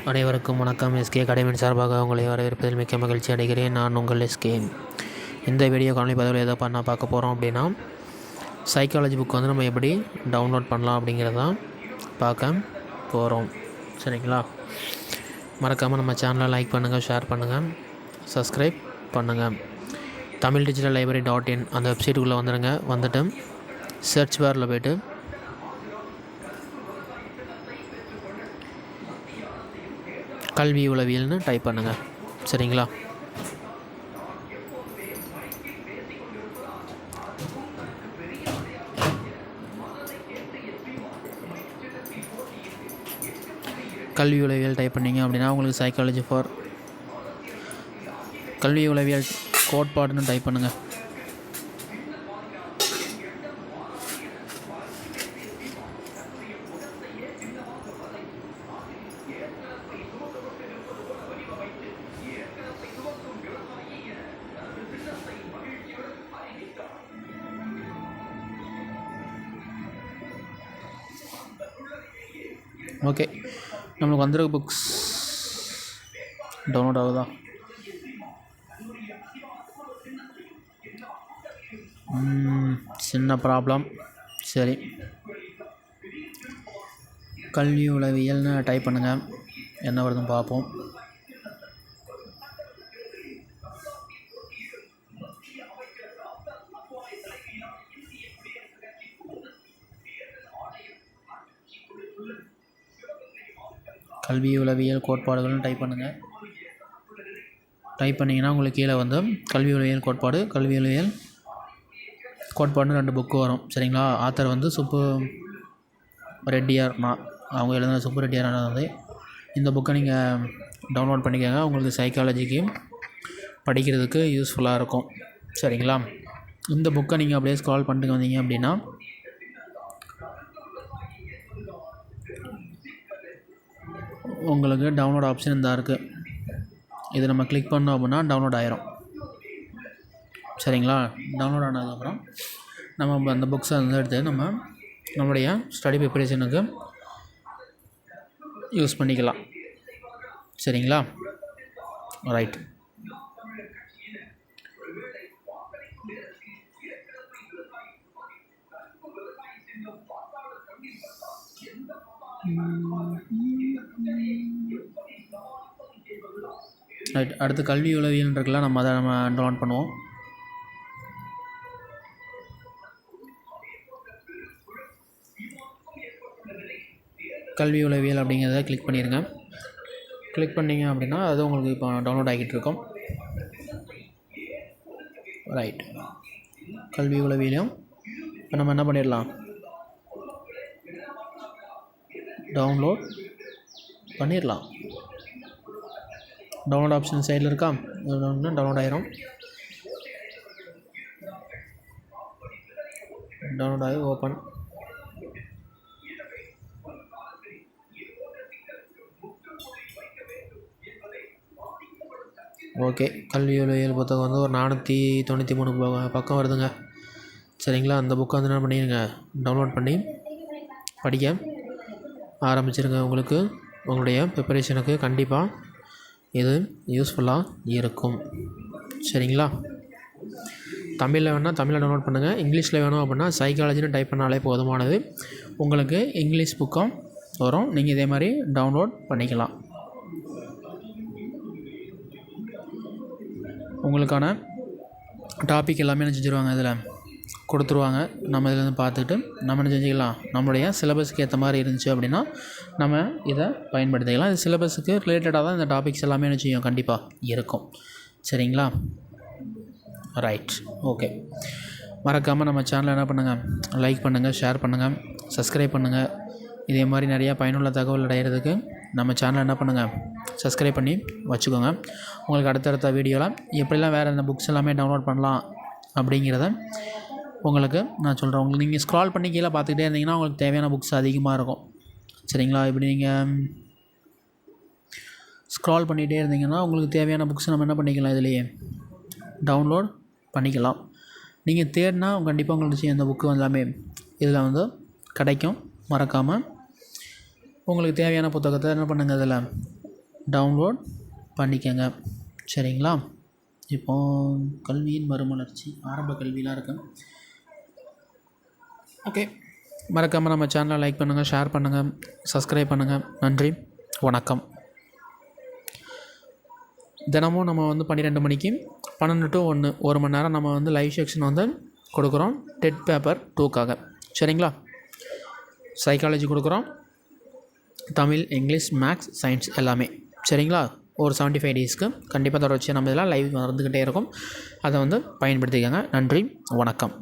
அனைவருக்கும் வணக்கம். எஸ்கே அகாடமியின் சார்பாக உங்களை வரவேற்பதில் மிக்க மகிழ்ச்சி அடைகிறேன். நான் உங்கள் எஸ்கே. இந்த வீடியோ காணொலி பதிவில் எதை பார்க்க போகிறோம் அப்படின்னா, சைக்காலஜி புக் வந்து நம்ம எப்படி டவுன்லோட் பண்ணலாம் அப்படிங்கிறதான் பார்க்க போகிறோம். சரிங்களா? மறக்காமல் நம்ம சேனலை லைக் பண்ணுங்கள், ஷேர் பண்ணுங்கள், சப்ஸ்கிரைப் பண்ணுங்கள். tamildigitallibrary.in அந்த வெப்சைட்டுக்குள்ளே வந்துடுங்க. வந்துட்டு சர்ச் பாரில் போய்ட்டு கல்வி உளவியல்னு டைப் பண்ணுங்கள். சரிங்களா? கல்வி உளவியல் டைப் பண்ணிங்க அப்படின்னா உங்களுக்கு சைக்காலஜி ஃபார் கல்வி உளவியல் கோட்பாடுன்னு டைப் பண்ணுங்கள். ஓகே, நம்மளுக்கு வந்துருக்க புக்ஸ் டவுன்லோட் ஆகுதா? சின்ன ப்ராப்ளம். சரி, கல்வி உளவியல்னு டைப் பண்ணுங்கள். என்ன வருதுன்னு பார்ப்போம். கல்வி உளவியல் கோட்பாடுகள்னு டைப் பண்ணுங்கள். டைப் பண்ணிங்கன்னா உங்களுக்கு கீழே வந்து கல்வி உளவியல் கோட்பாடுன்னு 2 புக்கு வரும். சரிங்களா? ஆத்தர் வந்து சுப்பு ரெட்டியார், அவங்க எழுதுன சுப்பு ரெட்டியார் வந்து இந்த புக்கை நீங்கள் டவுன்லோட் பண்ணிக்கோங்க. உங்களுக்கு சைக்காலஜிக்கு படிக்கிறதுக்கு யூஸ்ஃபுல்லாக இருக்கும். சரிங்களா? இந்த புக்கை நீங்கள் அப்படியே ஸ்க்ரால் பண்ணிட்டு வந்தீங்க அப்படின்னா உங்களுக்கு டவுன்லோட் ஆப்ஷன் இந்த இருக்குது. இது நம்ம கிளிக் பண்ணோம் அப்படின்னா டவுன்லோட் ஆயிரும். சரிங்களா? டவுன்லோட் ஆனதுக்கப்புறம் நம்ம அந்த புக்ஸை வந்து எடுத்து நம்மளுடைய ஸ்டடி ப்ரிப்பரேஷனுக்கு யூஸ் பண்ணிக்கலாம். சரிங்களா? ரைட். ரைட், அடுத்து கல்வி உளவியல் இருக்குல்ல, நம்ம டவுன்லோட் பண்ணுவோம். கல்வி உளவியல் அப்படிங்கிறத கிளிக் பண்ணிடுங்க. கிளிக் பண்ணிங்க அப்படின்னா அது உங்களுக்கு இப்போ டவுன்லோட் ஆகிட்டு இருக்கும். ரைட், கல்வி உளவியலையும் இப்போ நம்ம என்ன பண்ணிடலாம், டவுன்லோட் பண்ணிடலாம். டவுன்லோட் ஆப்ஷன் சைடில் இருக்கா, டவுன்லோட் ஆயிரும். டவுன்லோட் ஆகி ஓப்பன். ஓகே, கல்வி உளவியல் புத்தகம் வந்து ஒரு 493 பக்கம் வருதுங்க. சரிங்களா? அந்த புக்கை வந்து என்ன பண்ணிடுங்க, டவுன்லோட் பண்ணி படிக்க ஆரம்பிச்சிருங்க. உங்களுடைய ப்ரிப்பரேஷனுக்கு கண்டிப்பாக இது யூஸ்ஃபுல்லாக இருக்கும். சரிங்களா? தமிழில் வேணால் தமிழில் டவுன்லோட் பண்ணுங்கள். இங்கிலீஷில் வேணும் அப்படின்னா சைக்காலஜின்னு டைப் பண்ணாலே போதுமானது. உங்களுக்கு இங்கிலீஷ் புக்கும் வரும். நீங்கள் இதே மாதிரி டவுன்லோட் பண்ணிக்கலாம். உங்களுக்கான டாபிக் எல்லாமே என்ன செஞ்சுருவாங்க, இதில் கொடுத்துருவாங்க. நம்ம இதில் வந்து பார்த்துக்கிட்டு நம்ம என்ன செஞ்சுக்கலாம், நம்மளுடைய சிலபஸுக்கு ஏற்ற மாதிரி இருந்துச்சு அப்படின்னா நம்ம இதை பயன்படுத்திக்கலாம். இது சிலபஸுக்கு ரிலேட்டடாக தான் இந்த டாபிக்ஸ் எல்லாமே என்ன செய்யும், கண்டிப்பாக இருக்கும். சரிங்களா? ரைட். ஓகே, மறக்காமல் நம்ம சேனலை என்ன பண்ணுங்கள், லைக் பண்ணுங்கள், ஷேர் பண்ணுங்கள், சப்ஸ்கிரைப் பண்ணுங்கள். இதே மாதிரி நிறையா பயனுள்ள தகவல் அடைகிறதுக்கு நம்ம சேனலை என்ன பண்ணுங்கள், சப்ஸ்கிரைப் பண்ணி வச்சுக்கோங்க. உங்களுக்கு அடுத்தடுத்த வீடியோவில் எப்படிலாம் வேறு இந்த புக்ஸ் எல்லாமே டவுன்லோட் பண்ணலாம் அப்படிங்கிறத உங்களுக்கு நான் சொல்கிறேன். உங்களுக்கு நீங்கள் ஸ்க்ரால் பண்ணி கீழே பார்த்துக்கிட்டே இருந்தீங்கன்னா உங்களுக்கு தேவையான புக்ஸ் அதிகமாக இருக்கும். சரிங்களா? இப்படி நீங்கள் ஸ்க்ரால் பண்ணிகிட்டே இருந்தீங்கன்னா உங்களுக்கு தேவையான புக்ஸ் நம்ம என்ன பண்ணிக்கலாம், இதிலேயே டவுன்லோட் பண்ணிக்கலாம். நீங்கள் தேடினா கண்டிப்பாக உங்களுக்கு அந்த புக்கு எல்லாமே இதில் வந்து கிடைக்கும். மறக்காமல் உங்களுக்கு தேவையான புத்தகத்தை என்ன பண்ணுங்கள், இதில் டவுன்லோட் பண்ணிக்கங்க. சரிங்களா? இப்போ கல்வியின் மறுமலர்ச்சி, ஆரம்ப கல்விலாம் இருக்குது. ஓகே, மறக்காமல் நம்ம சேனலை லைக் பண்ணுங்கள், ஷேர் பண்ணுங்கள், சப்ஸ்கிரைப் பண்ணுங்கள். நன்றி, வணக்கம். தினமும் நம்ம 12 மணிக்கு 12 to 1 1 மணி நேரம் நம்ம லைவ் செக்ஷன் கொடுக்குறோம் டெட் பேப்பர் 2க்காக. சரிங்களா? சைக்காலஜி கொடுக்குறோம், தமிழ், இங்கிலீஷ், மேக்ஸ், சயின்ஸ் எல்லாமே. சரிங்களா? ஒரு 75 டேஸ்க்கு கண்டிப்பாக தொடர்ச்சியாக நம்ம இதெல்லாம் லைவ் வந்துக்கிட்டே இருக்கும். அதை பயன்படுத்திக்கங்க. நன்றி, வணக்கம்.